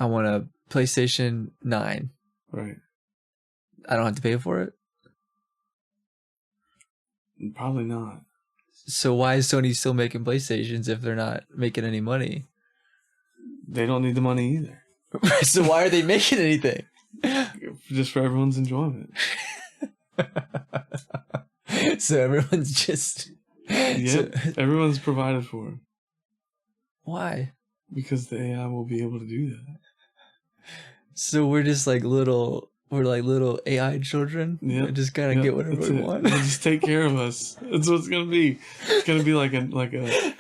I want a PlayStation 9. Right. I don't have to pay for it? Probably not. So why is Sony still making PlayStations if they're not making any money? They don't need the money either. So why are they making anything? Just for everyone's enjoyment. So everyone's just... Yep. Everyone's provided for. Why? Because the AI will be able to do that. So we're just like little AI children. Yeah, just kind of get whatever we want. They'll just take care of us. That's what it's gonna be. It's gonna be like a nanny.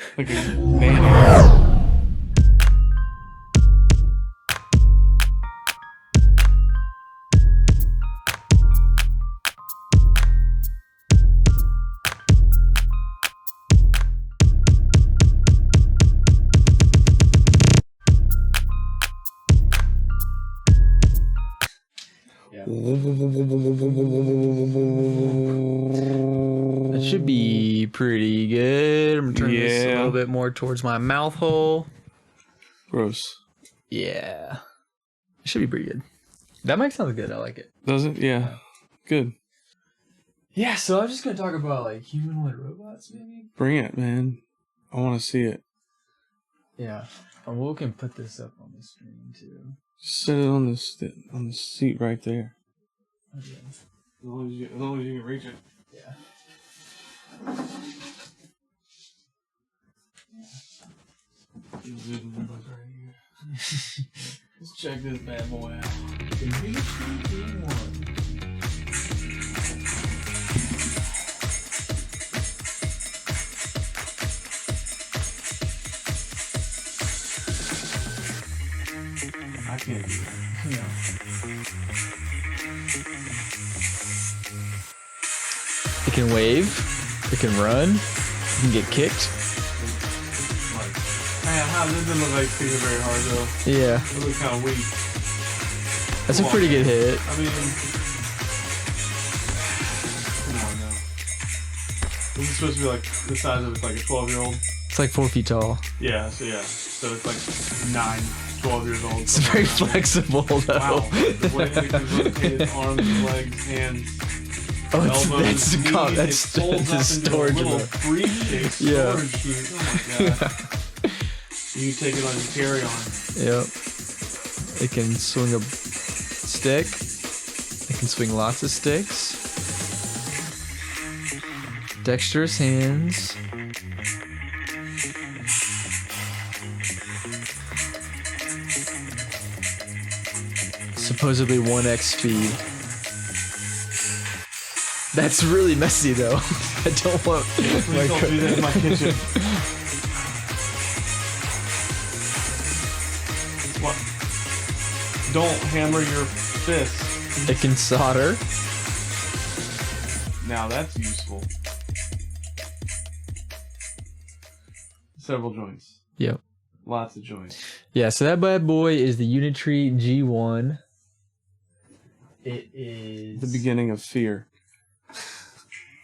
That should be pretty good. I'm gonna turn this a little bit more towards my mouth hole. Gross. Yeah. It should be pretty good. That mic sounds good. I like it. Does it? Yeah. Good. Yeah, so I'm just gonna talk about like humanoid robots, maybe. Bring it, man. I want to see it. Yeah. And we can put this up on the screen too. Just set it on the seat right there. Okay. As long as you can reach it. Yeah. Let's check this bad boy out. I can't do that. Yeah. It can wave. It can run. It can get kicked. Man, how this doesn't look like it's kicking very hard though. Yeah. It looks kind of weak. That's a pretty good hit. I mean, come on now. This is supposed to be like the size of like a 12-year-old. It's like 4 feet tall. Yeah. So it's like 9, 12 years old. It's very flexible though. Wow. The way it can rotate its arms, legs, hands. Oh, elbows, that's it folds the up storage into a little of it. briefcase Yeah. storage unit. Oh my god. You can take it on your carry-on. Yep. It can swing a stick. It can swing lots of sticks. Dexterous hands. Supposedly 1x speed. That's really messy though. I don't want Please don't do that in my kitchen. What? Don't hammer your fist. It can solder. Now that's useful. Several joints. Yep. Lots of joints. Yeah, so that bad boy is the Unitree G1. It is The beginning of fear.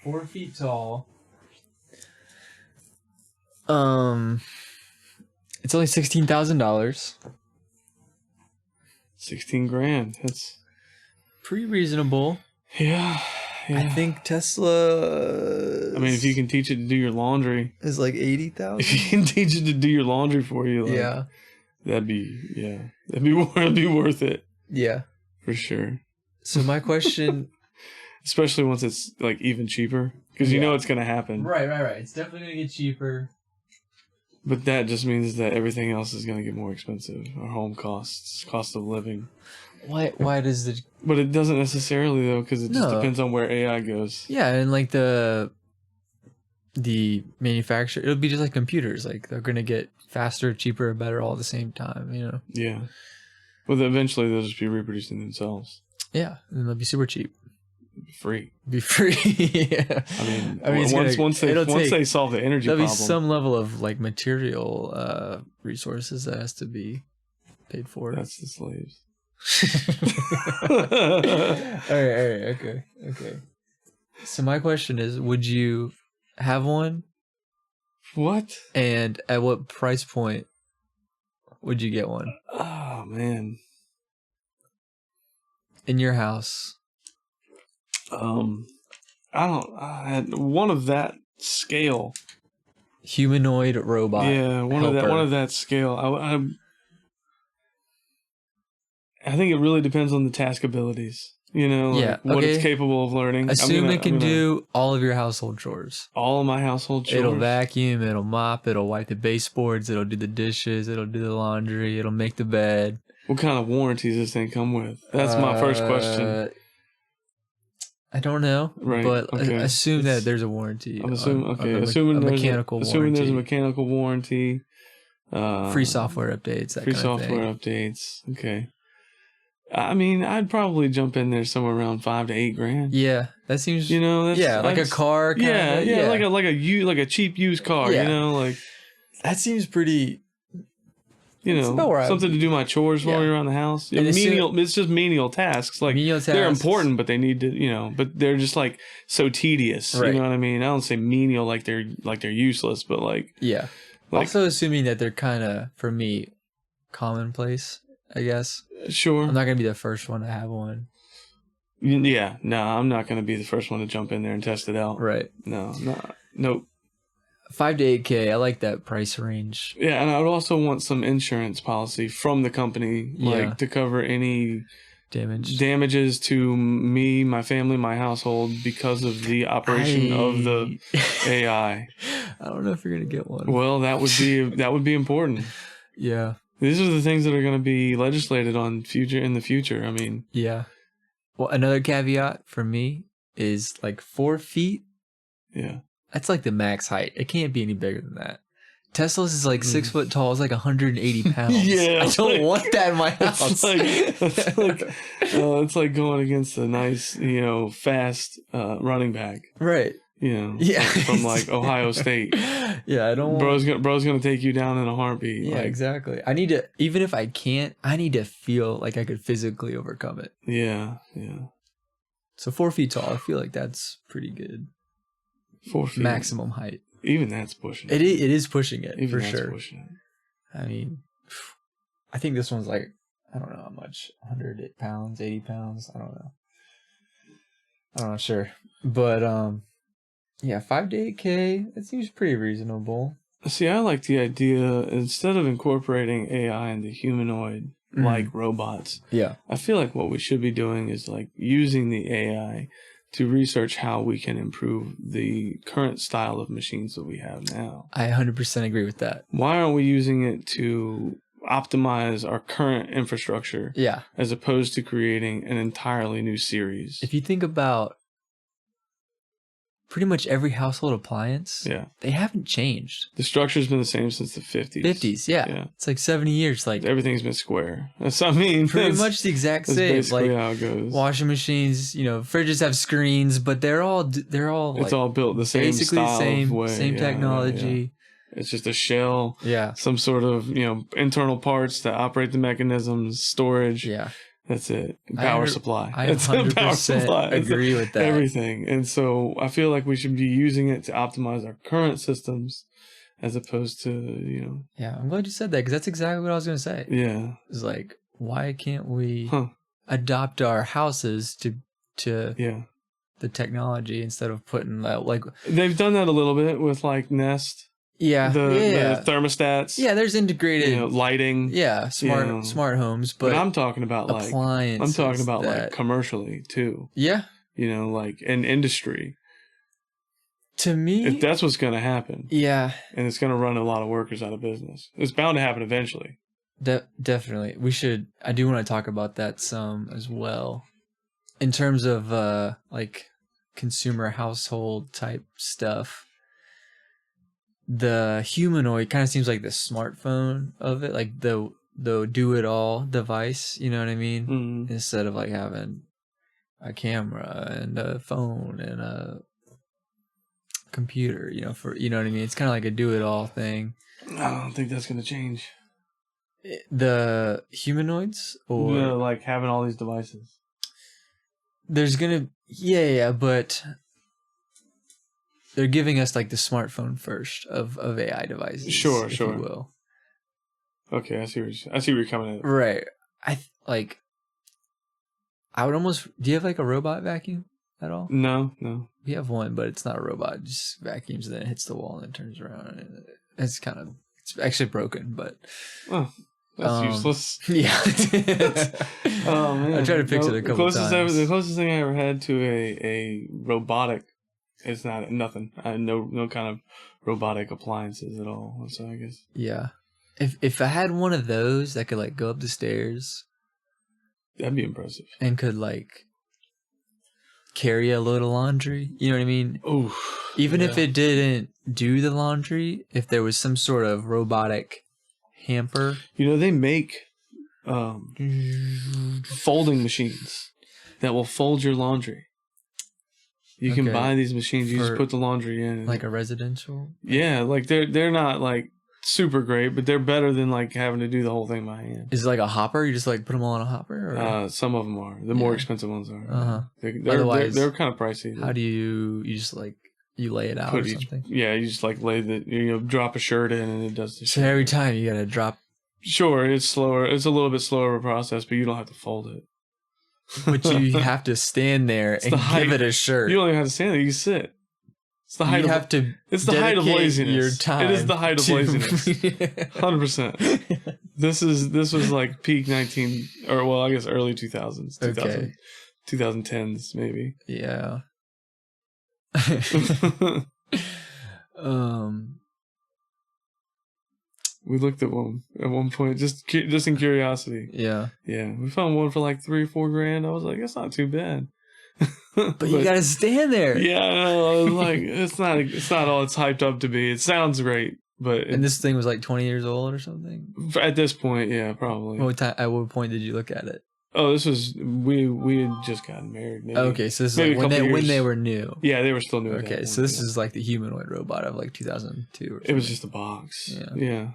4 feet tall. It's only $16,000. 16 grand. That's Pretty reasonable. yeah. I think Tesla. I mean, if you can teach it to do your laundry, is like 80,000. if you can teach it to do your laundry for you, like, Yeah. that'd be worth it Yeah. for sure. So my question. Especially once it's like even cheaper, because you know it's gonna happen. Right. It's definitely gonna get cheaper. But that just means that everything else is gonna get more expensive. Our home costs, cost of living. Why does the? But it doesn't necessarily though, because it just depends on where AI goes. Yeah, and like the manufacturer, it'll be just like computers. Like they're gonna get faster, cheaper, better all at the same time. You know. Yeah. But eventually they'll just be reproducing themselves. Yeah, and they'll be super cheap. Free. Be free. Yeah. I mean once they solve the energy there'll problem. be some level of like material resources that has to be paid for. That's the slaves. all right, okay. So my question is, would you have one? What? And at what price point? Would you get one Oh man. in your house? I had one of that scale. Humanoid robot. Yeah, one of that scale. I think it really depends on the task abilities. You know, like what it's capable of learning. Assume it can do all of your household chores. All of my household chores. It'll vacuum, it'll mop, it'll wipe the baseboards, it'll do the dishes, it'll do the laundry, it'll make the bed. What kind of warranties does this thing come with? That's my first question. I don't know, right, but assume that there's a warranty. Assuming there's a mechanical warranty. Free software updates. Free software updates. Okay. I mean, I'd probably jump in there somewhere around $5,000 to $8,000. Yeah, that seems. You know, like a car. Like a cheap used car. Yeah. You know, like that seems pretty. You know, something to do my chores for me around the house. Yeah, it's just menial tasks. Like they're important, but they need to, you know, but they're just like so tedious. Right. You know what I mean? I don't say menial like they're useless, but like also assuming that they're kind of, for me, commonplace. I guess. Sure. I'm not gonna be the first one to have one. Yeah, no, I'm not gonna be the first one to jump in there and test it out. Right. Nope. $5,000 to $8,000. I like that price range. Yeah, and I would also want some insurance policy from the company, like to cover any damages to me, my family, my household because of the operation of the AI. I don't know if you're gonna get one. Well, that would be important. Yeah. These are the things that are going to be legislated in the future. I mean, yeah. Well, another caveat for me is like 4 feet. Yeah. That's like the max height. It can't be any bigger than that. Tesla's is like 6 foot tall. It's like 180 pounds. Yeah. I don't want that in my house. It's like going against a nice, you know, fast running back. Right. You know, from like Ohio State. Yeah, I don't. Bro's gonna take you down in a heartbeat. Yeah, exactly. I need to, even if I can't, I need to feel like I could physically overcome it. Yeah. So 4 feet tall, I feel like that's pretty good. 4 feet maximum height. Even that's pushing it. It is pushing it even for that's sure. Pushing it. I mean, I think this one's like, I don't know how much, 100 pounds, 80 pounds. I don't know. I'm not sure, but yeah, $5,000 to $8,000. That seems pretty reasonable. See, I like the idea, instead of incorporating AI into humanoid like robots. Yeah. I feel like what we should be doing is like using the AI to research how we can improve the current style of machines that we have now. I 100% agree with that. Why aren't we using it to optimize our current infrastructure? Yeah. As opposed to creating an entirely new series. If you think about pretty much every household appliance, they haven't changed. The structure's been the same since the 50s. Yeah. It's like 70 years. Like everything's been square. Pretty much the exact same. Basically how it goes. Washing machines, you know, fridges have screens, but they're all it's all built the same basically style same way. Same technology. Yeah. It's just a shell. Yeah. Some sort of, you know, internal parts that operate the mechanisms, storage. Yeah. That's it. Power supply. I 100% agree with that. Everything. And so I feel like we should be using it to optimize our current systems as opposed to, you know. Yeah, I'm glad you said that because that's exactly what I was going to say. Yeah. It's like, why can't we adopt our houses to the technology instead of putting that, like. They've done that a little bit with like Nest. Yeah, the thermostats. Yeah, there's integrated lighting. Yeah, smart homes. But I'm talking about like appliances. I'm talking about like commercially too. Yeah, you know, like in industry. To me, if that's what's going to happen. Yeah, and it's going to run a lot of workers out of business. It's bound to happen eventually. Definitely, we should. I do want to talk about that some as well, in terms of like consumer household type stuff. The humanoid kind of seems like the smartphone of it, like the do-it-all device, you know what I mean? Mm-hmm. Instead of like having a camera and a phone and a computer, you know what I mean? It's kind of like a do-it-all thing. I don't think that's going to change. The humanoids? Or like having all these devices. There's going to... but... They're giving us like the smartphone first of AI devices. Sure. If you will. Okay, I see where you're coming at. Right. I would almost. Do you have like a robot vacuum at all? No. We have one, but it's not a robot. It just vacuums and then it hits the wall and it turns around. And it's actually broken, but. Oh, that's useless. Yeah. Oh man. I tried to fix it a couple times. The closest thing I ever had to a robotic is nothing. I had no kind of robotic appliances at all. So I guess. Yeah. If I had one of those that could like go up the stairs. That'd be impressive. And could like carry a load of laundry. You know what I mean? Oh. Even if it didn't do the laundry, if there was some sort of robotic hamper. They make folding machines that will fold your laundry. You can buy these machines. You just put the laundry in. Like a residential? Yeah, like they're not like super great, but they're better than like having to do the whole thing by hand. Is it like a hopper? You just like put them all in a hopper? Or? Some of them are. The more expensive ones are. Uh-huh. They're kind of pricey. How do you just like you lay it out or something? You just like drop a shirt in and it does this. So every time you gotta drop. Sure, it's slower. It's a little bit slower of a process, but you don't have to fold it. But you have to stand there and give it a shirt. You don't even have to stand there. You can sit. It's the height. It's the height of laziness. Your time. It is the height of laziness. 100%. This was like peak I guess early 2000s. Okay. 2010s maybe. Yeah. We looked at one at one point just in curiosity. Yeah. Yeah. We found one for like $3 or $4 grand. I was like, that's not too bad. But you gotta stand there. Yeah, I know. I was like, it's not all it's hyped up to be. It sounds great, but and this thing was like 20 years old or something. At this point, yeah, probably. At what point did you look at it? Oh, this was we had just gotten married. Maybe. Okay, so this is like when they were new. Yeah, they were still new. Okay, so this is like the humanoid robot of like 2002 or something. It was just a box. Yeah.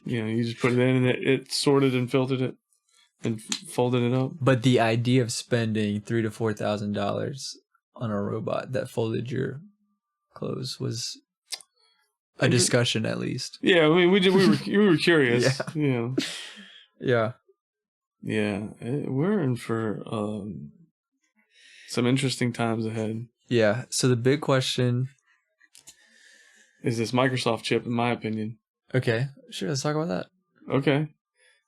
You just put it in and it sorted and filtered it. And folded it up. But the idea of spending $3,000 to $4,000 on a robot that folded your clothes was a discussion, at least. Yeah, I mean, we were curious. Yeah. Yeah, we're in for some interesting times ahead. Yeah. So the big question is this Microsoft chip, in my opinion. Okay, sure. Let's talk about that. Okay.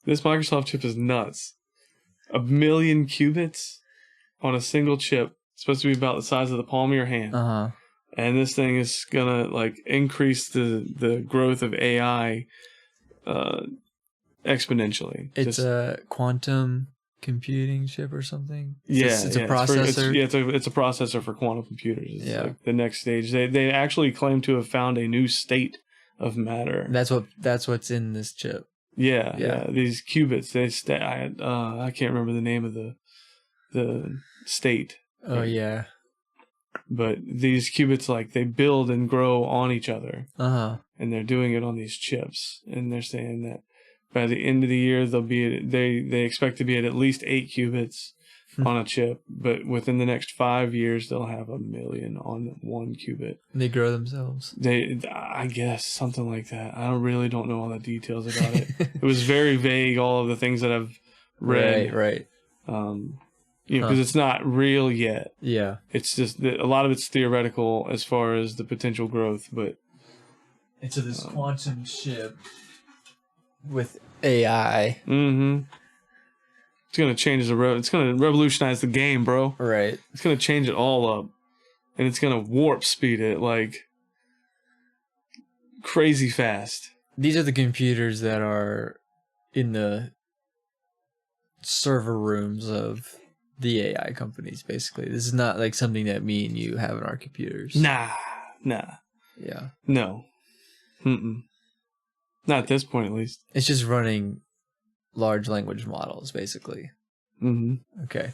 This Microsoft chip is nuts. 1 million qubits on a single chip. It's supposed to be about the size of the palm of your hand. Uh-huh. And this thing is gonna like increase the growth of AI exponentially. It's a quantum computing chip or something. It's a processor. It's a processor for quantum computers. It's like the next stage. They actually claim to have found a new state of matter. That's what's in this chip. Yeah. These qubits, I can't remember the name of the state. Oh yeah. But these qubits, like, they build and grow on each other. Uh-huh. And they're doing it on these chips. And they're saying that by the end of the year they expect to be at least 8 qubits on a chip, but within the next 5 years they'll have 1 million on 1 qubit. They grow themselves. I guess something like that. I really don't know all the details about it. It was very vague. All of the things that I've read, right. Because it's not real yet. Yeah, it's just that a lot of it's theoretical as far as the potential growth. But into this quantum chip with AI. Mm-hmm. It's gonna change it's gonna revolutionize the game, bro. Right. It's gonna change it all up, and it's gonna warp speed it like crazy fast. These are the computers that are in the server rooms of the AI companies. Basically, this is not like something that me and you have in our computers. Nah. Yeah. No. Not at this point, at least. It's just running large language models, basically. Mm-hmm. Okay.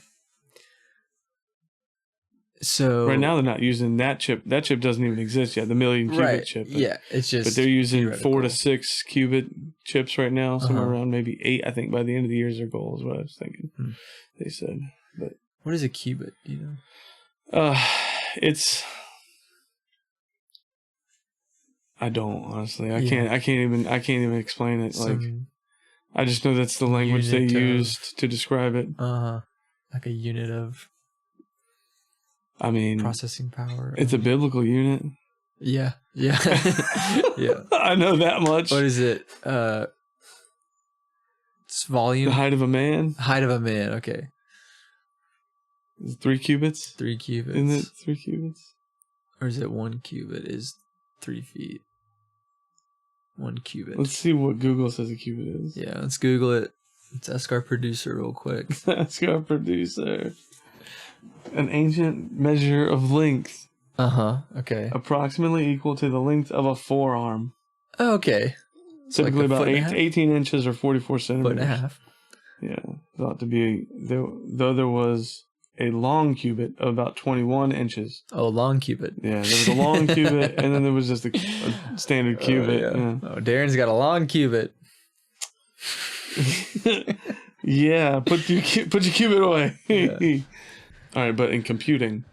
So right now they're not using that chip. That chip doesn't even exist yet. The 1 million qubit chip. It's just. But they're using 4 to 6 qubit chips right now, somewhere around maybe 8. I think by the end of the year is their goal, is what I was thinking. They said. But what is a qubit? Do you know? It's. I don't, honestly. I can't even explain it. Like, I just know that's the language they used to describe it. Like a unit of, I mean, processing power. It's a biblical unit. Yeah. Yeah. Yeah. I know that much. What is it? It's volume. The height of a man. Height of a man. Okay. 3 cubits. 3 cubits. Isn't it 3 cubits? Or is it 1 cubit is 3 feet? 1 cubit. Let's see what Google says a cubit is. Yeah, let's Google it. Let's ask our producer real quick. Ask our producer. An ancient measure of length. Okay. Approximately equal to the length of a forearm. Okay. Typically like about 18 inches or 44 centimeters. 1.5 feet. Yeah. Thought to be, though there was a long cubit of about 21 inches. Oh, long cubit. Yeah, there was a long cubit, and then there was just a standard cubit. Oh, Darren's got a long cubit. Yeah, put your cubit away. Yeah. All right, but in computing,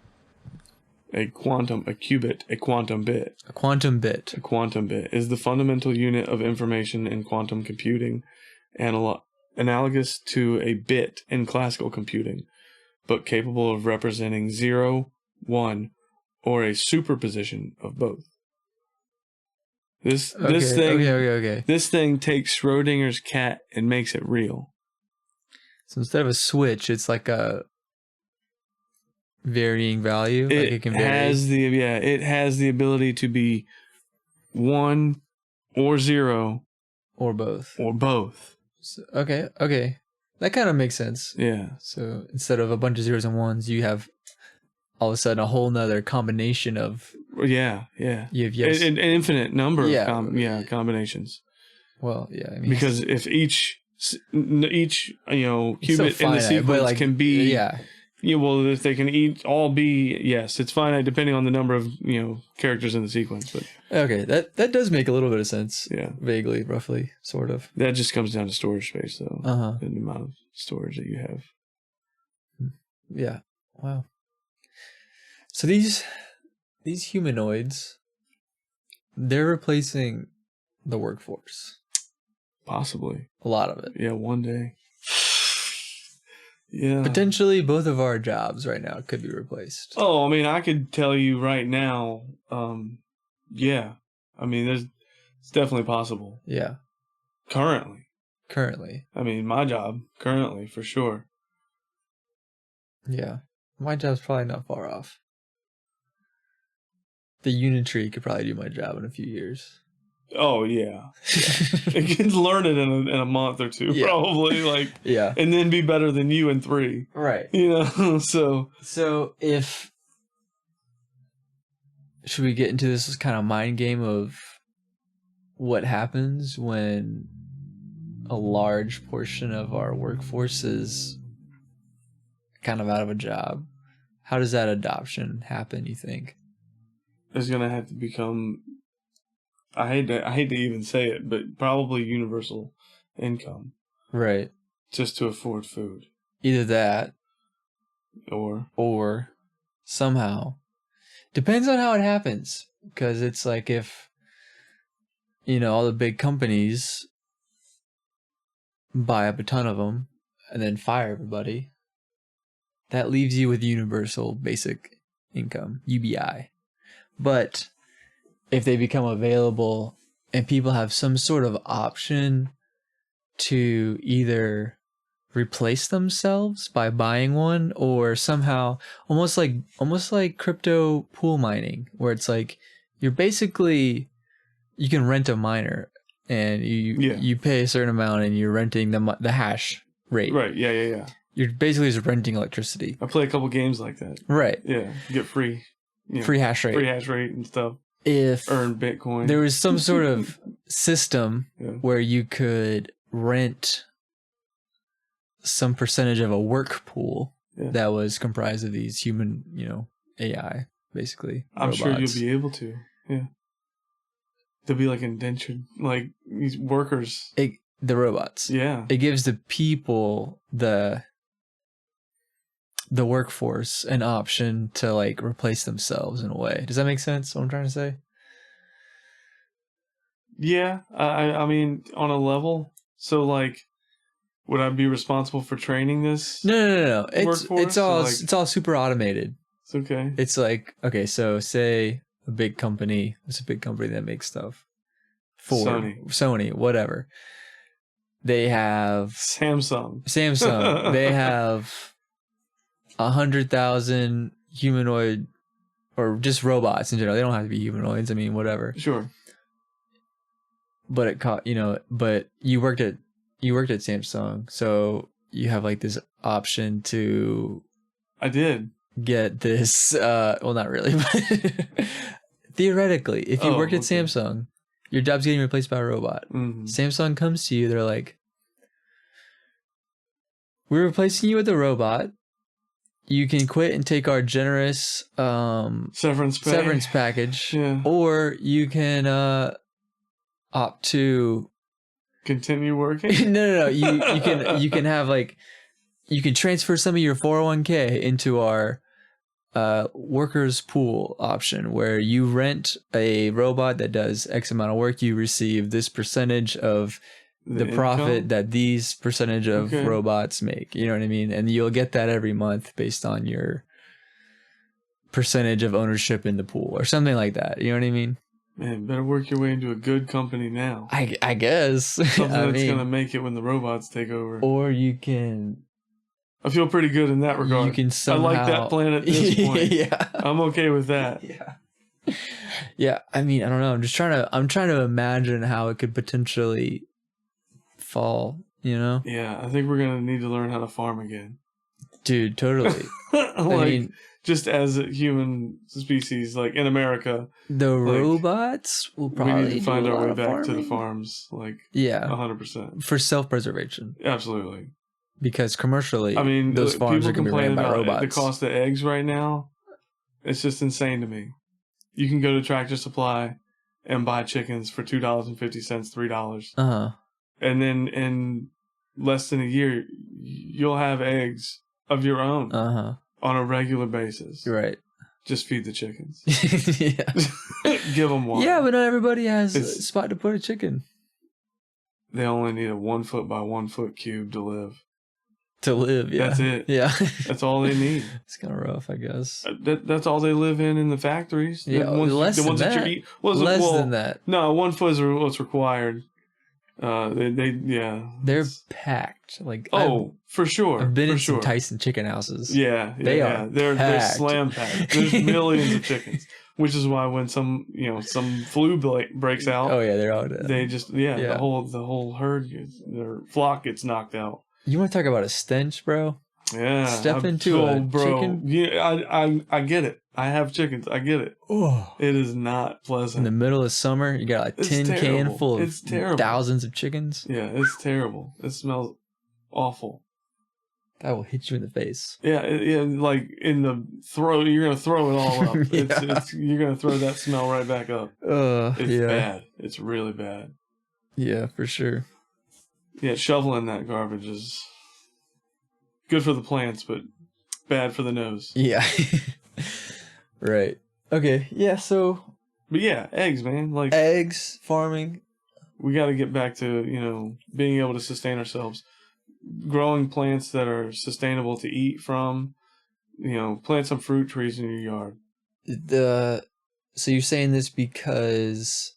a quantum bit is the fundamental unit of information in quantum computing, analogous to a bit in classical computing, but capable of representing 0, 1, or a superposition of both. This thing takes Schrodinger's cat and makes it real. So instead of a switch, it's like a varying value. It has the ability to be 1 or 0 or both. So, okay. That kind of makes sense. Yeah. So instead of a bunch of zeros and ones, you have all of a sudden a whole nother combination of. Yeah. You have an infinite number of combinations. Well, yeah. I mean, because if each cubit in the sequence can be. Yeah. Yeah, well, if they can all be, yes, it's finite depending on the number of characters in the sequence. But okay, that does make a little bit of sense. Yeah, vaguely, roughly, sort of. That just comes down to storage space, though. And the amount of storage that you have. Yeah. Wow. So these humanoids, they're replacing the workforce. Possibly. A lot of it. Yeah, one day. Yeah. Potentially both of our jobs right now could be replaced. Oh, I mean, I could tell you right now, yeah. I mean, it's definitely possible. Yeah. Currently. I mean, my job, currently, for sure. Yeah. My job's probably not far off. The Unitree could probably do my job in a few years. Oh yeah, it can learn it in a month or two, probably. Like, and then be better than you in 3. Right. So if should we get into this kind of mind game of what happens when a large portion of our workforce is kind of out of a job? How does that adoption happen, you think? It's gonna have to become. I hate to even say it, but probably universal income. Right. Just to afford food. Either that. Or somehow. Depends on how it happens. Because it's like if, all the big companies buy up a ton of them and then fire everybody, that leaves you with universal basic income, UBI. But if they become available and people have some sort of option to either replace themselves by buying one or somehow almost like crypto pool mining, where it's like you can rent a miner and you pay a certain amount and you're renting the hash rate. Right. Yeah. You're basically just renting electricity. I play a couple games like that. Right. Yeah. Get free. Free hash rate. Free hash rate and stuff. If earn Bitcoin. There was some sort of system where you could rent some percentage of a work pool that was comprised of these human, AI, basically. I'm sure you'll be able to. Yeah. They'll be like indentured, like these workers. The robots. Yeah. It gives the people the workforce an option to like replace themselves in a way. Does that make sense? What I'm trying to say? Yeah, I mean, on a level. So, like, would I be responsible for training this? No. It's all super automated. It's okay. It's like, okay, so say a big company. It's a big company that makes stuff. Ford, Sony, whatever. They have Samsung. They have 100,000 humanoid, or just robots in general. They don't have to be humanoids. I mean, whatever. Sure. But it caught, but you worked at Samsung, so you have like this option to. I did get this. Well, not really, but theoretically, if you worked at Samsung, your job's getting replaced by a robot. Mm-hmm. Samsung comes to you. They're like, "We're replacing you with a robot. You can quit and take our generous severance package, or you can opt to continue working." No. You can have like, you can transfer some of your 401k into our workers pool option, where you rent a robot that does X amount of work. You receive this percentage of the profit that these percentage of robots make. You know what I mean? And you'll get that every month based on your percentage of ownership in the pool or something like that. You know what I mean? Man, better work your way into a good company now. I guess. Something that's going to make it when the robots take over. Or you can... I feel pretty good in that regard. You can somehow... I like that plan at this point. Yeah. I'm okay with that. Yeah. I mean, I don't know. I'm trying to imagine how it could potentially fall, Yeah, I think we're going to need to learn how to farm again. Dude, totally. I mean, just as a human species, like in America, the robots will probably we need to find our way back farming to the farms, 100% for self-preservation. Absolutely, because commercially, I mean, those farms are going to be ran by robots. The cost of eggs right now, it's just insane to me. You can go to Tractor Supply and buy chickens for $2.50, $3. And then in less than a year, you'll have eggs of your own on a regular basis. Right. Just feed the chickens. Yeah. Give them water. Yeah, but not everybody has a spot to put a chicken. They only need a 1 foot by 1 foot cube to live. Yeah. That's it. Yeah. That's all they need. It's kind of rough, I guess. That's all they live in the factories. Yeah, less than that. Less than that. No, 1 foot is what's required. They're packed. Like, for sure. I've been in some Tyson chicken houses. Yeah, they're slam packed. There's millions of chickens, which is why when some flu breaks out, they're all dead. They just the whole herd, their flock gets knocked out. You want to talk about a stench, bro? Yeah, step into a chicken. Yeah, I get it. I have chickens. I get it. Oh, it is not pleasant. In the middle of summer, you got a tin can full of thousands of chickens. Yeah, it's terrible. It smells awful. That will hit you in the face. Yeah, like in the throat. You're gonna throw it all up. You're gonna throw that smell right back up. It's bad. It's really bad. Yeah, for sure. Yeah, shoveling that garbage is good for the plants, but bad for the nose. Yeah. Right. Okay. Yeah. So. But yeah, eggs, man. Like eggs, farming. We got to get back to being able to sustain ourselves, growing plants that are sustainable to eat from. Plant some fruit trees in your yard. So you're saying this because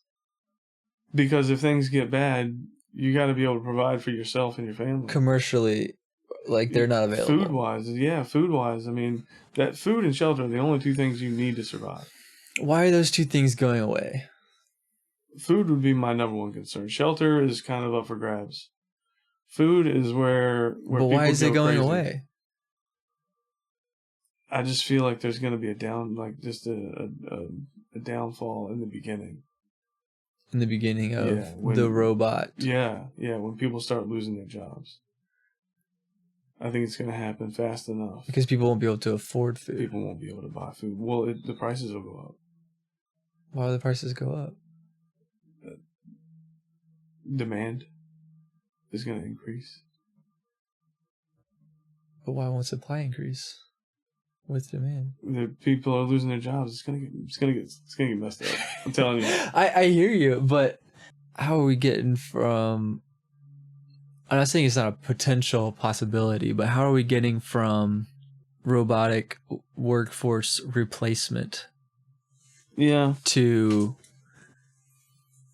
if things get bad, you got to be able to provide for yourself and your family. Commercially, like they're not available. Food wise. I mean, that food and shelter are the only two things you need to survive. Why are those two things going away? Food would be my number one concern. Shelter is kind of up for grabs. Food is where but why is it going away? I just feel like there's going to be a downfall in the beginning. In the beginning of the robot. Yeah, when people start losing their jobs. I think it's going to happen fast enough. Because people won't be able to afford food. People won't be able to buy food. Well, the prices will go up. Why will the prices go up? Demand is going to increase. But why won't supply increase with demand? The people are losing their jobs. It's gonna get messed up. I'm telling you. I hear you, but how are we getting from... I'm not saying it's not a potential possibility, but how are we getting from robotic workforce replacement to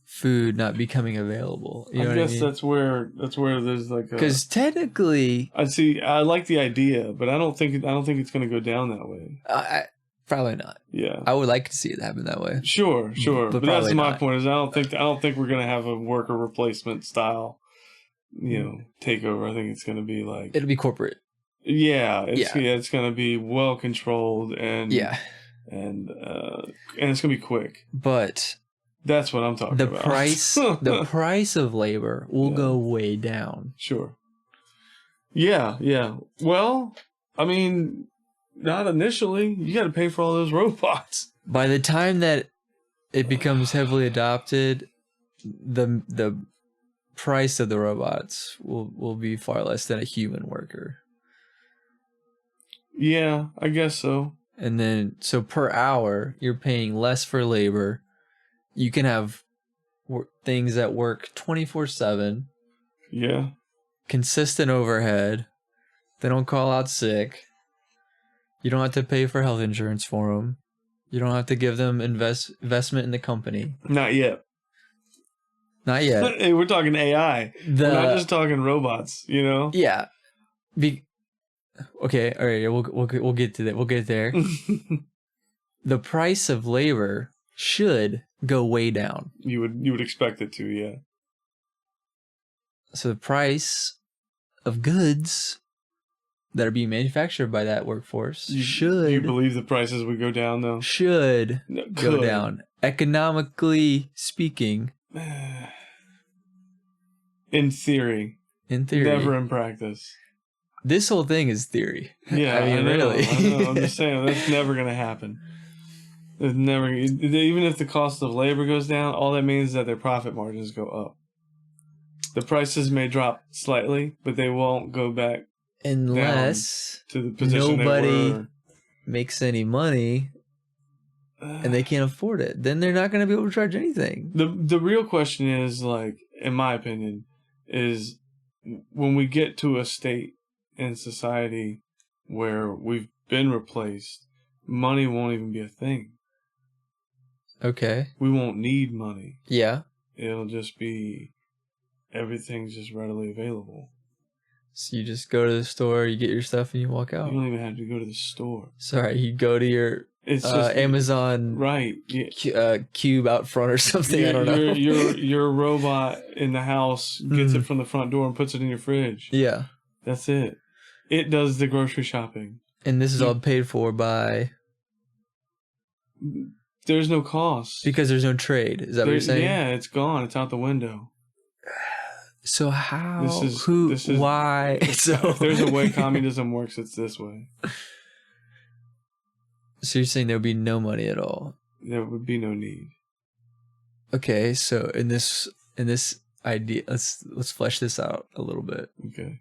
food not becoming available? You know I guess what I mean? that's where there's like a... Because technically... I like the idea, but I don't think it's going to go down that way. Probably not. Yeah. I would like to see it happen that way. Sure. But that's my point, is I don't think we're going to have a worker replacement style, takeover. I think it's going to be like... It'll be corporate. Yeah. It's going to be well controlled and... Yeah. And it's going to be quick. But... That's what I'm talking about. The price of labor will go way down. Sure. Yeah. Well, I mean... Not initially. You got to pay for all those robots. By the time that it becomes heavily adopted, the price of the robots will be far less than a human worker. Yeah, I guess so. And then, so per hour, you're paying less for labor. You can have things that work 24/7. Yeah. Consistent overhead. They don't call out sick. You don't have to pay for health insurance for them. You don't have to give them investment in the company. Not yet. Hey, we're talking AI. We're not just talking robots, Yeah. Okay, all right. We'll get to that. We'll get there. The price of labor should go way down. You would expect it to, yeah. So the price of goods that are being manufactured by that workforce should... Do you believe the prices would go down, though? Should go down. Economically speaking. In theory. Never in practice. This whole thing is theory. Yeah, I know, really. I know. I'm just saying, that's never going to happen. It's never... Even if the cost of labor goes down, all that means is that their profit margins go up. The prices may drop slightly, but they won't go back unless to the position nobody makes any money and they can't afford it. Then they're not going to be able to charge anything. The real question is, like, in my opinion, is when we get to a state in society where we've been replaced, money won't even be a thing. Okay. We won't need money. Yeah. It'll just be... Everything's just readily available. So you just go to the store, you get your stuff, and you walk out. You don't even have to go to the store. Sorry, you go to your Amazon cube out front or something. I don't know. Your robot in the house gets it from the front door and puts it in your fridge. Yeah. That's it. It does the grocery shopping. And this is all paid for by... There's no cost. Because there's no trade. Is that what you're saying? Yeah, it's gone. It's out the window. So how? Why? So if there's a way communism works, it's this way. So you're saying there would be no money at all? There would be no need. Okay, so in this idea, let's flesh this out a little bit. Okay.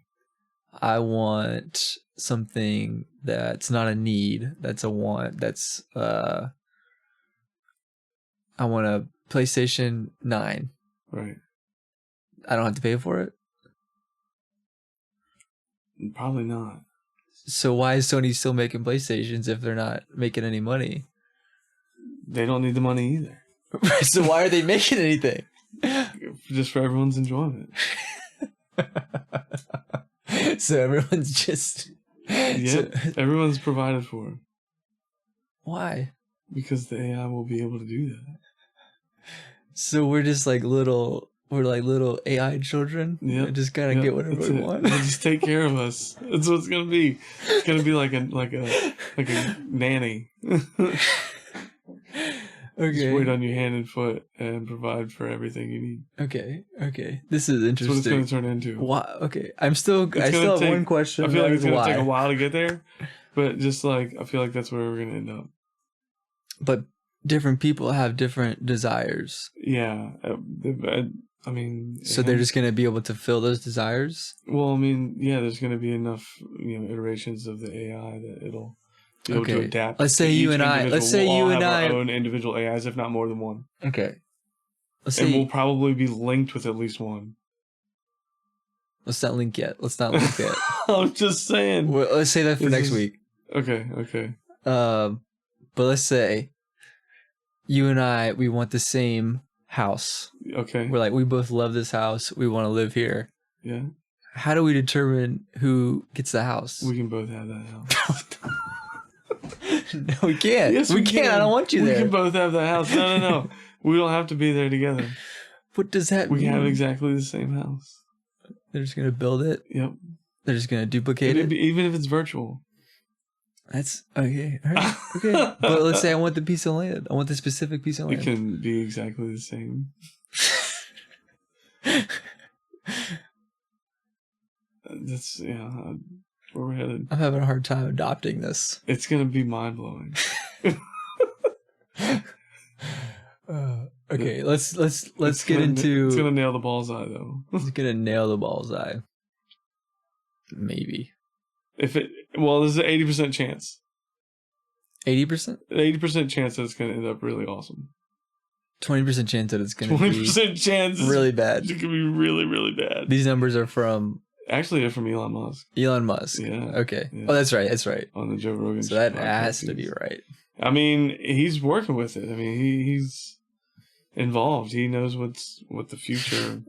I want something that's not a need, that's a want. That's I want a PlayStation 9. Right. I don't have to pay for it? Probably not. So why is Sony still making PlayStations if they're not making any money? They don't need the money either. So why are they making anything? Just for everyone's enjoyment. So everyone's just... Yeah, everyone's provided for. Why? Because the AI will be able to do that. So we're just like little AI children. Yeah, just gotta get whatever we want. They'll just take care of us. That's what it's gonna be. It's gonna be like a nanny. Okay. Just wait on your hand and foot and provide for everything you need. Okay. This is interesting. That's what it's gonna turn into. Why? Okay. I still have one question. I feel like it's gonna take a while to get there, but just like I feel like that's where we're gonna end up. But different people have different desires. Yeah. I mean, so they're just going to be able to fill those desires? Well, I mean, yeah, there's going to be enough, iterations of the AI that it'll be able to adapt. Let's say you and I our own individual AIs, if not more than one. Okay. And we'll probably be linked with at least one. Let's not link yet. I'm just saying. Well, let's say that for next week. Okay. But let's say you and I, we want the same house. Okay. We're like, we both love this house. We want to live here. Yeah. How do we determine who gets the house? We can both have that house. No, we can't. Yes, we can't. I don't want you there. We can both have the house. No. We don't have to be there together. What does that mean? We have exactly the same house. They're just going to build it? Yep. They're just going to duplicate it? Even if it's virtual. That's okay. All right. Okay. But let's say I want the piece of land. I want the specific piece of land. It can be exactly the same. That's, where we're headed. I'm having a hard time adopting this. It's going to be mind-blowing. Okay, let's get into... It's going to nail the bullseye, though. It's going to nail the bullseye. Maybe. There's an 80% chance. 80%? 80% chance that it's going to end up really awesome. 20% chance that it's going to be 20% chance really bad. It's going to be really, really bad. These numbers are from... Actually, they're from Elon Musk. Elon Musk. Yeah. Okay. Yeah. Oh, that's right. On the Joe Rogan show. So that has to be right. I mean, he's working with it. I mean, he's involved. He knows what the future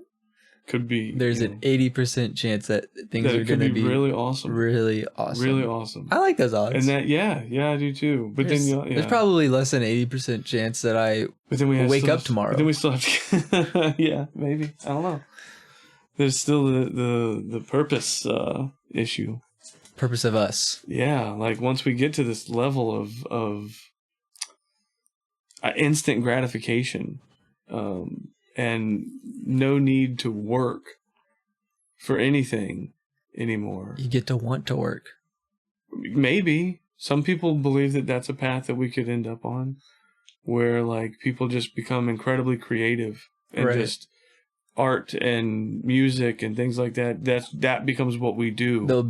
could be. There's an 80% chance that things are going to be really awesome. Really awesome. Really awesome. I like those odds. And that, yeah, I do too. But there's probably less than 80% chance that I wake up tomorrow. But then we still have to, yeah, maybe. I don't know. There's still the purpose issue. Purpose of us. Yeah, like once we get to this level of instant gratification, and no need to work for anything anymore. You get to want to work. Maybe. Some people believe that that's a path that we could end up on, where like people just become incredibly creative and just art and music and things like that. That becomes what we do. There'll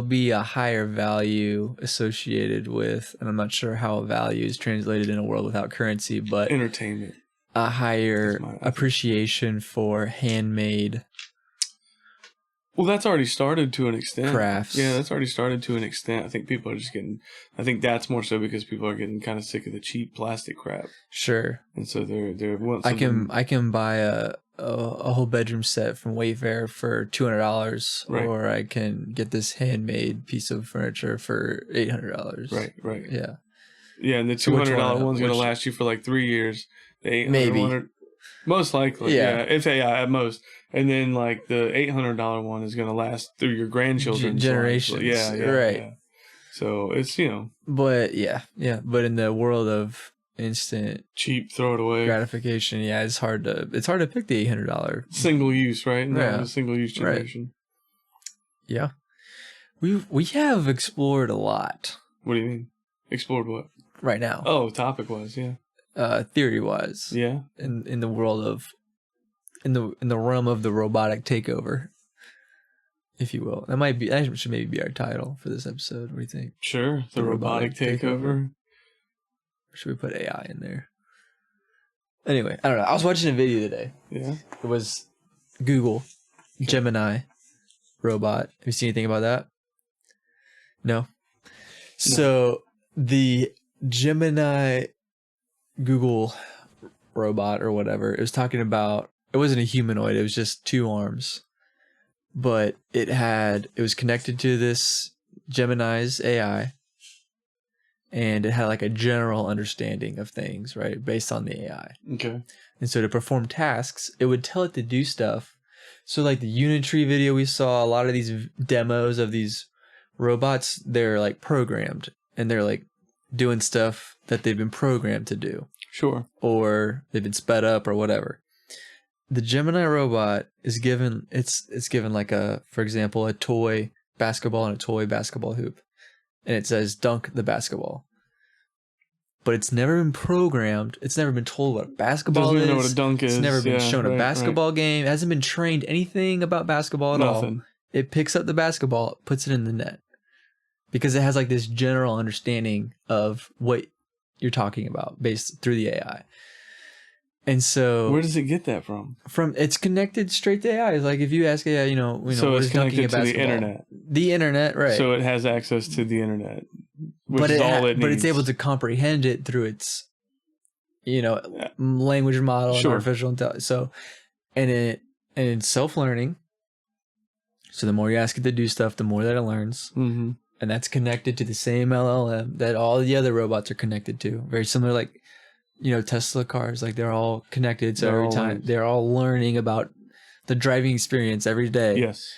be a higher value associated with, and I'm not sure how value is translated in a world without currency, but entertainment. A higher appreciation for handmade. Well, that's already started to an extent. Crafts. Yeah, that's already started to an extent. I think people are just getting... I think that's more so because people are getting kind of sick of the cheap plastic crap. Sure. And so they're I can buy a whole bedroom set from Wayfair for $200, or I can get this handmade piece of furniture for $800. Right. Yeah. Yeah, and the $200 one's going to last you for like 3 years. The $800 most likely. Yeah. If at most. And then like the $800 one is going to last through your grandchildren's generations. Yeah, right. Yeah. So it's, But but in the world of instant cheap throw it away gratification, it's hard to pick the $800 single use, right? No, the single use generation. Right. Yeah. We have explored a lot. What do you mean? Explored what? Right now. Oh, topic wise, yeah. Theory wise. Yeah. In the world of in the realm of the robotic takeover, if you will. That should maybe be our title for this episode. What do you think? Sure. The robotic takeover. Or should we put AI in there? Anyway, I don't know. I was watching a video today. Yeah. It was Google Gemini robot. Have you seen anything about that? No. So the Gemini Google robot or whatever, it was talking about, it wasn't a humanoid, it was just 2 arms, but it was connected to this Gemini's AI, and it had like a general understanding of things, right, based on the AI. Okay. And so to perform tasks, it would tell it to do stuff. So like the Unitree video we saw, a lot of these demos of these robots, they're like programmed, and they're like doing stuff that they've been programmed to do. Sure. Or they've been sped up or whatever. The Gemini robot is given, it's given like for example, a toy basketball and a toy basketball hoop. And it says dunk the basketball. But it's never been programmed. It's never been told what a basketball is. Doesn't even know what a dunk is. It's never been shown a basketball game. It hasn't been trained anything about basketball at all. It picks up the basketball, puts it in the net. Because it has like this general understanding of what you're talking about based through the AI. And so, where does it get that from? It's connected straight to AI. It's like if you ask AI, so it's connected to the internet. The internet, right? So it has access to the internet, which is all it needs. But it's able to comprehend it through its, language model and artificial intelligence. So, and it's self-learning. So the more you ask it to do stuff, the more that it learns. Mm-hmm. And that's connected to the same LLM that all the other robots are connected to. Very similar, like, Tesla cars, like they're all connected. So every time they're all learning about the driving experience every day. Yes.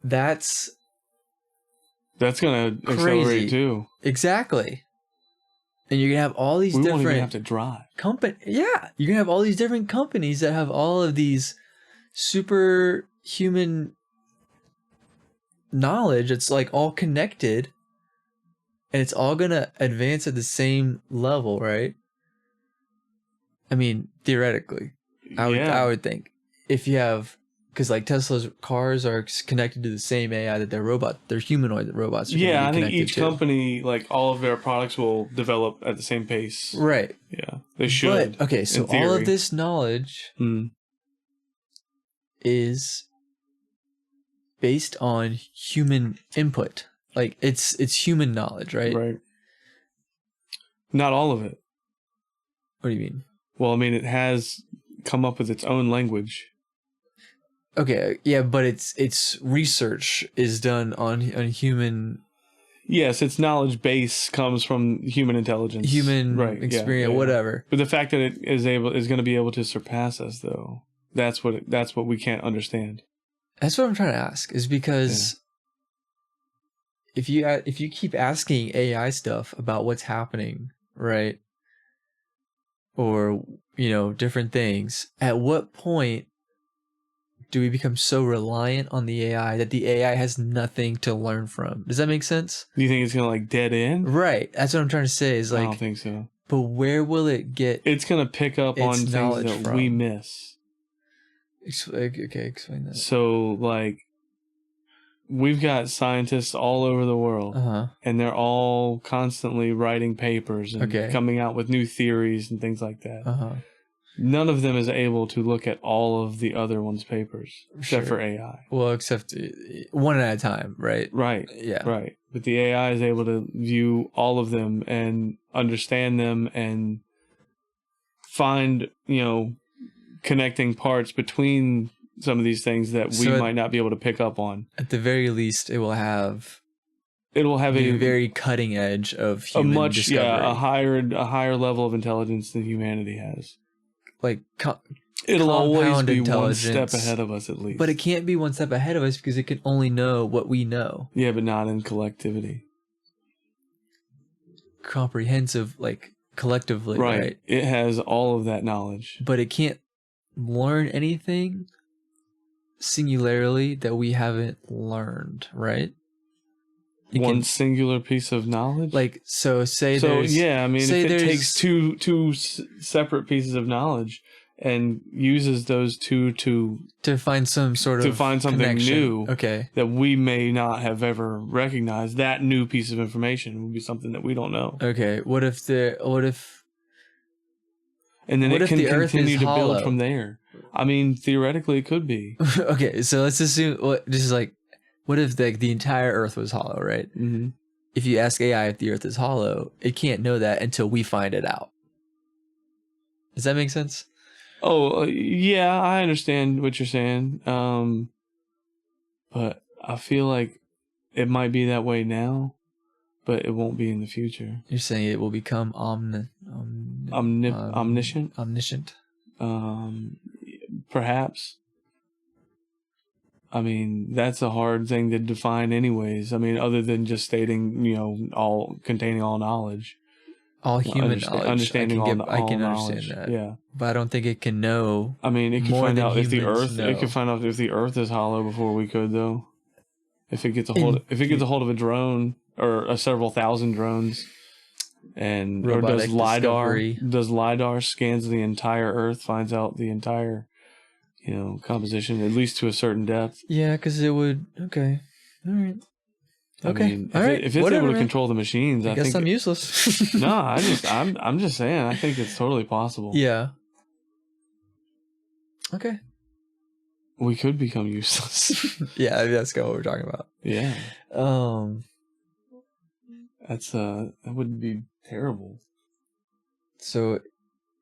That's going to accelerate too. Exactly. And you're going to have all these different... We won't even have to drive. Yeah. You're going to have all these different companies that have all of these superhuman knowledge. It's like all connected. And it's all going to advance at the same level, right? I mean, theoretically. I would think. If you have... Because like Tesla's cars are connected to the same AI that they're humanoid robots. Yeah, I think each company, like all of their products will develop at the same pace. Right. Yeah, they should. But, okay, so all of this knowledge is based on human input. Like it's human knowledge, right? Right. Not all of it. What do you mean? Well, I mean, it has come up with its own language. Okay, yeah, but its research is done on human. Yes, its knowledge base comes from human intelligence, human experience, whatever. But the fact that it is going to be able to surpass us, though, that's what we can't understand. That's what I'm trying to ask. Is because if you keep asking AI stuff about what's happening, right, or different things, at what point do we become so reliant on the AI that the AI has nothing to learn from? Does that make sense? Do you think it's going to dead end? Right. That's what I'm trying to say is I don't think so. But where will it get? It's going to pick up on things that we miss. Okay, explain that. So we've got scientists all over the world and they're all constantly writing papers and coming out with new theories and things like that. None of them is able to look at all of the other one's papers, except for AI. Well, except one at a time, right? Right. Yeah. Right. But the AI is able to view all of them and understand them and find, connecting parts between some of these things that we might not be able to pick up on. At the very least, it will have a very cutting edge of human discovery. A higher level of intelligence than humanity has. Like it'll always be one step ahead of us, at least. But it can't be one step ahead of us because it can only know what we know. Yeah, but not in collectivity. Comprehensive, collectively, right? It has all of that knowledge. But it can't learn anything singularly that we haven't learned, right? One singular piece of knowledge? If it takes two separate pieces of knowledge and uses those two to find some sort of something connection. New that we may not have ever recognized, that new piece of information would be something that we don't know. Okay, and then it can continue to build from there. I mean, theoretically it could be. Okay, so let's assume what if the entire Earth was hollow, right? Mm-hmm. If you ask AI if the Earth is hollow, it can't know that until we find it out. Does that make sense? Oh, yeah, I understand what you're saying. But I feel like it might be that way now, but it won't be in the future. You're saying it will become omniscient? Omniscient. Perhaps. I mean, that's a hard thing to define anyways. I mean, other than just stating, containing all knowledge. All human knowledge. Understanding all I can knowledge. Understand that. Yeah. But I don't think it can know. I mean, it can find out if the Earth is hollow before we could, though. If it gets a hold of a drone or several thousand drones or does LiDAR scans the entire Earth, finds out the entire composition, at least to a certain depth. Yeah, because it would. Okay, all right. Okay. I mean, if it's able to control the machines, I guess I'm useless. No, I'm just saying. I think it's totally possible. Yeah. Okay. We could become useless. Yeah, that's kind of what we're talking about. Yeah. That's that would be terrible. So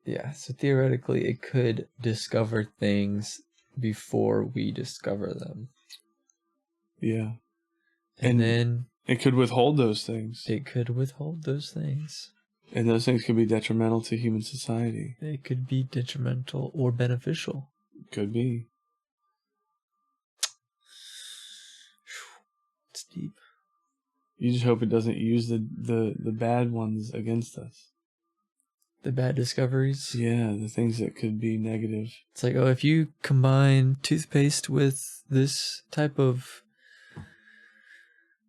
theoretically it could discover things before we discover them. Yeah. And then it could withhold those things. It could withhold those things. And those things could be detrimental to human society. It could be detrimental or beneficial. Could be. It's deep. You just hope it doesn't use the bad ones against us. The bad discoveries? Yeah, the things that could be negative. It's like, if you combine toothpaste with this type of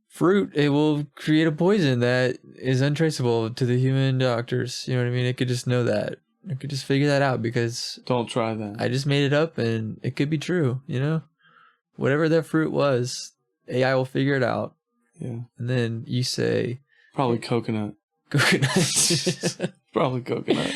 fruit, it will create a poison that is untraceable to the human doctors. You know what I mean? It could just know that. It could just figure that out because... Don't try that. I just made it up and it could be true, you know? Whatever that fruit was, AI will figure it out. Yeah. And then you say... Probably coconut. Coconut. Probably coconut.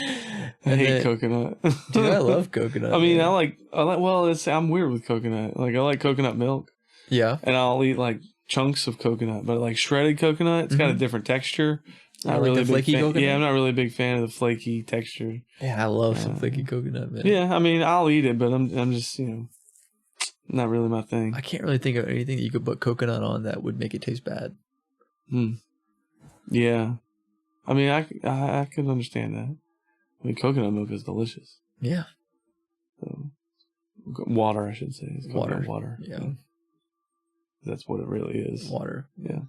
I hate coconut. Dude, I love coconut. I mean, I like. Well, I'm weird with coconut. Like, I like coconut milk. Yeah. And I'll eat like chunks of coconut, but like shredded coconut, it's got a different texture. Not really the flaky coconut. Yeah, I'm not really a big fan of the flaky texture. Yeah, I love some flaky coconut, man. Yeah, I mean, I'll eat it, but I'm just not really my thing. I can't really think of anything that you could put coconut on that would make it taste bad. Yeah. I mean, I could understand that. I mean, coconut milk is delicious. Yeah. So, water, I should say. It's water. Yeah. That's what it really is. Water. Yeah.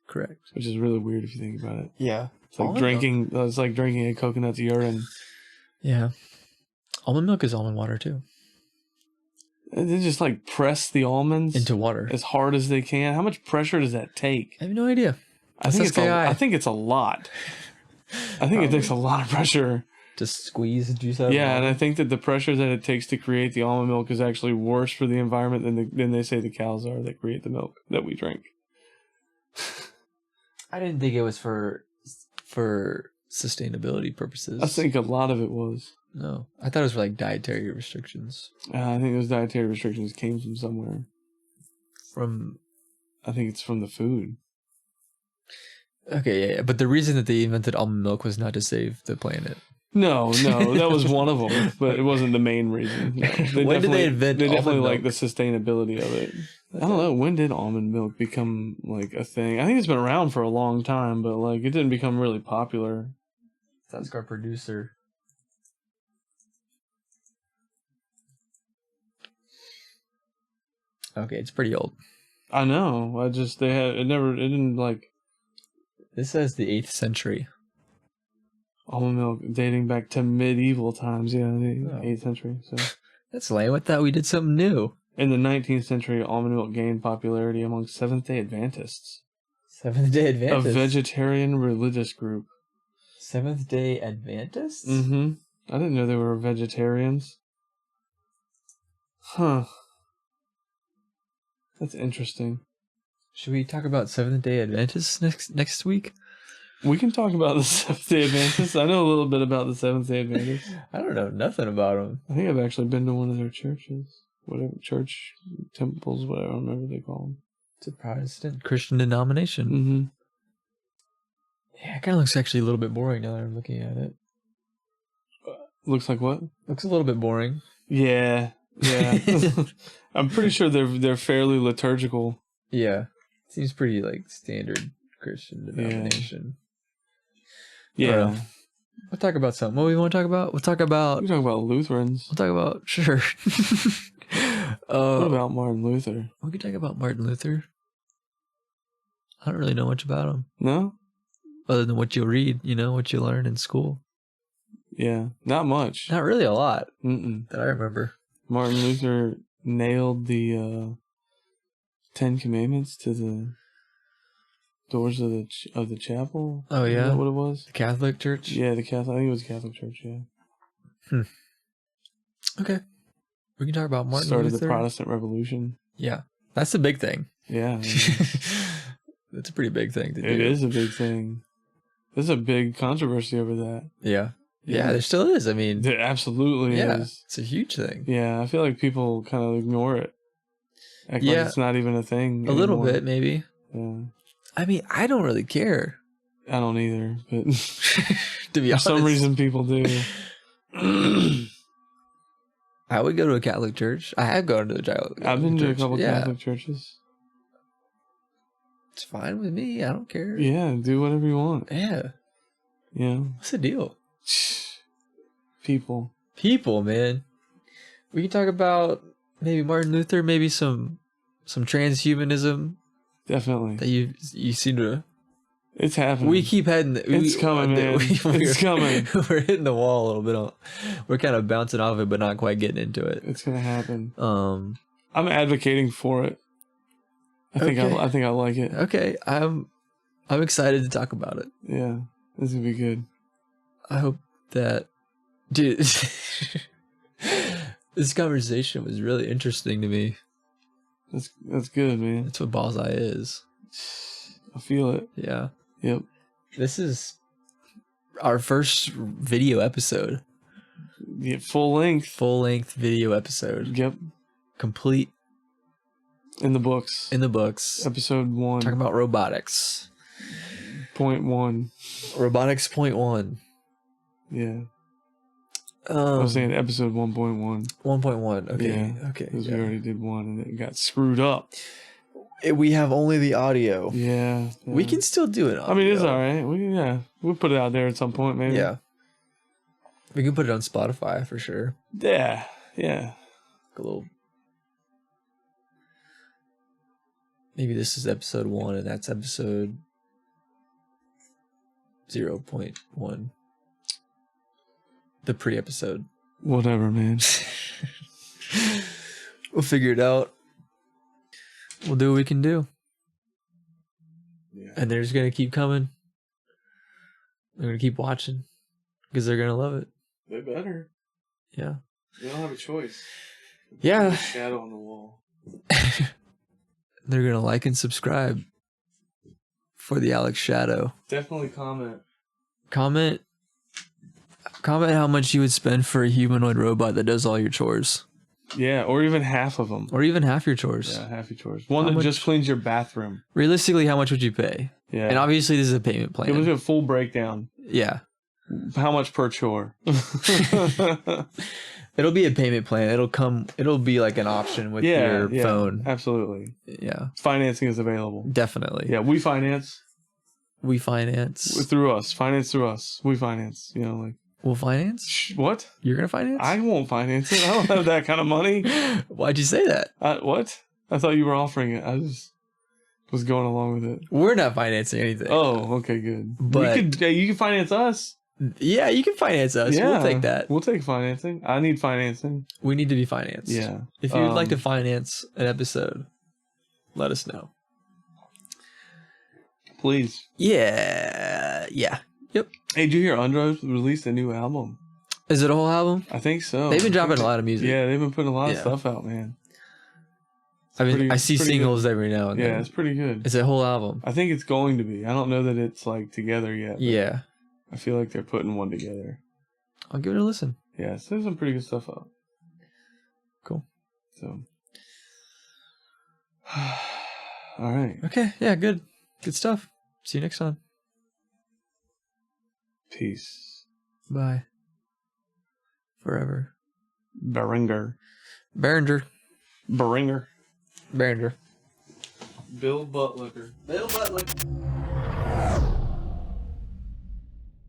Correct. Which is really weird if you think about it. Yeah. It's like drinking. It's like drinking a coconut's urine. Yeah. Almond milk is almond water too. And they just like press the almonds into water as hard as they can. How much pressure does that take? I have no idea. I think it's a lot. I think it takes a lot of pressure to squeeze the juice out. Yeah, and I think that the pressure that it takes to create the almond milk is actually worse for the environment than they say the cows are that create the milk that we drink. I didn't think it was for sustainability purposes. I think a lot of it was. No, I thought it was for like dietary restrictions. I think those dietary restrictions came from somewhere. I think it's from the food. Okay, yeah, but the reason that they invented almond milk was not to save the planet. No, that was one of them, but it wasn't the main reason. No, when did they invent? They definitely like the sustainability of it. I don't know, when did almond milk become like a thing? I think it's been around for a long time, but like it didn't become really popular. That's our producer. Okay, it's pretty old. I know. It didn't like. This says the 8th century. Almond milk dating back to medieval times, the 8th century. So that's lame. I thought we did something new. In the 19th century, almond milk gained popularity among Seventh-day Adventists. Seventh-day Adventists? A vegetarian religious group. Seventh-day Adventists? Mm-hmm. I didn't know they were vegetarians. Huh. That's interesting. Should we talk about Seventh-day Adventists next week? We can talk about the Seventh-day Adventists. I know a little bit about the Seventh-day Adventists. I don't know nothing about them. I think I've actually been to one of their churches. Whatever, church, temples, whatever, I don't remember what they call them. It's a Protestant Christian denomination. Mm-hmm. Yeah, it kind of looks actually a little bit boring now that I'm looking at it. Looks like what? Looks a little bit boring. Yeah. I'm pretty sure they're fairly liturgical. Yeah. Seems pretty like standard Christian denomination. Yeah. We'll talk about something. What do we want to talk about? We can talk about Lutherans. We'll talk about sure. What about Martin Luther? We could talk about Martin Luther. I don't really know much about him. No? Other than what you'll read, what you learn in school. Yeah, not much. Not really a lot. Mm-mm. That I remember. Martin Luther nailed the 10 Commandments to the doors of the chapel. Oh yeah, is that what it was? The Catholic Church. Yeah, I think it was Catholic Church. Yeah. Okay, we can talk about Martin Started Luther. the Protestant Revolution. Yeah, that's the big thing. Yeah. It's a pretty big thing to do. It is a big thing. There's a big controversy over that. Yeah. Yeah, there still is. I mean, there absolutely is. It's a huge thing. Yeah, I feel like people kind of ignore it. Act like it's not even a thing. A little bit, maybe. Yeah. I mean, I don't really care. I don't either, but to be honest, for some reason people do. I would go to a Catholic church. I have gone to a Catholic I've been to a couple Catholic churches. It's fine with me. I don't care. Yeah, do whatever you want. Yeah. Yeah. What's the deal? People, man. We can talk about maybe Martin Luther, maybe some transhumanism. Definitely. That you seem to. It's happening. We keep heading. It's coming, man. It's coming. We're hitting the wall a little bit. We're kind of bouncing off it, but not quite getting into it. It's gonna happen. I'm advocating for it. I think I like it. Okay, I'm excited to talk about it. Yeah, this is gonna be good. I hope that, dude. This conversation was really interesting to me. That's good, man. That's what BALLSEYE is. I feel it. Yeah. Yep. This is our first video episode. Yeah, full length video episode. Yep. Complete. In the books. Episode 1. Talking about robotics. Point 1. Robotics point 1. Yeah. I was saying episode 1.1. 1.1. Okay. Yeah, okay. Because we already did 1 and it got screwed up. We have only the audio. Yeah. We can still do it. I mean, it's all right. We'll put it out there at some point, maybe. Yeah. We can put it on Spotify for sure. Yeah. Yeah. A little. Maybe this is episode 1 and that's episode 0.1. The pre-episode. Whatever, man. We'll figure it out. We'll do what we can do. Yeah. And they're just going to keep coming. They're going to keep watching. Because they're going to love it. They better. Yeah. They don't have a choice. Yeah. A shadow on the wall. They're going to like and subscribe. For the Alex Shadow. Definitely comment. Comment how much you would spend for a humanoid robot that does all your chores. Yeah, or even half of them. Or even half your chores. Yeah, half your chores. One that just cleans your bathroom. Realistically, how much would you pay? Yeah. And obviously, this is a payment plan. It was a full breakdown. Yeah. How much per chore? It'll be a payment plan. It'll be like an option with your phone. Absolutely. Yeah. Financing is available. Definitely. Yeah, we finance. Through us. Finance through us. We finance. You know, like. We'll finance? What? You're going to finance? I won't finance it. I don't have that kind of money. Why'd you say that? What? I thought you were offering it. I just was going along with it. We're not financing anything. Oh, okay, good. But you can finance us. Yeah, you can finance us. Yeah, we'll take that. We'll take financing. I need financing. We need to be financed. Yeah. If you'd like to finance an episode, let us know. Please. Yeah. Yeah. Yep. Hey, did you hear Andros released a new album? Is it a whole album? I think so. They've been dropping a lot of music. Yeah, they've been putting a lot of stuff out, man. I see singles every now and then. Yeah, it's pretty good. It's a whole album. I think it's going to be. I don't know that it's like together yet. Yeah. I feel like they're putting one together. I'll give it a listen. Yeah, so there's some pretty good stuff out. Cool. So. All right. Okay. Yeah, good. Good stuff. See you next time. Peace. Bye. Forever. Beringer. Behringer. Beringer. Behringer. Bill Butler.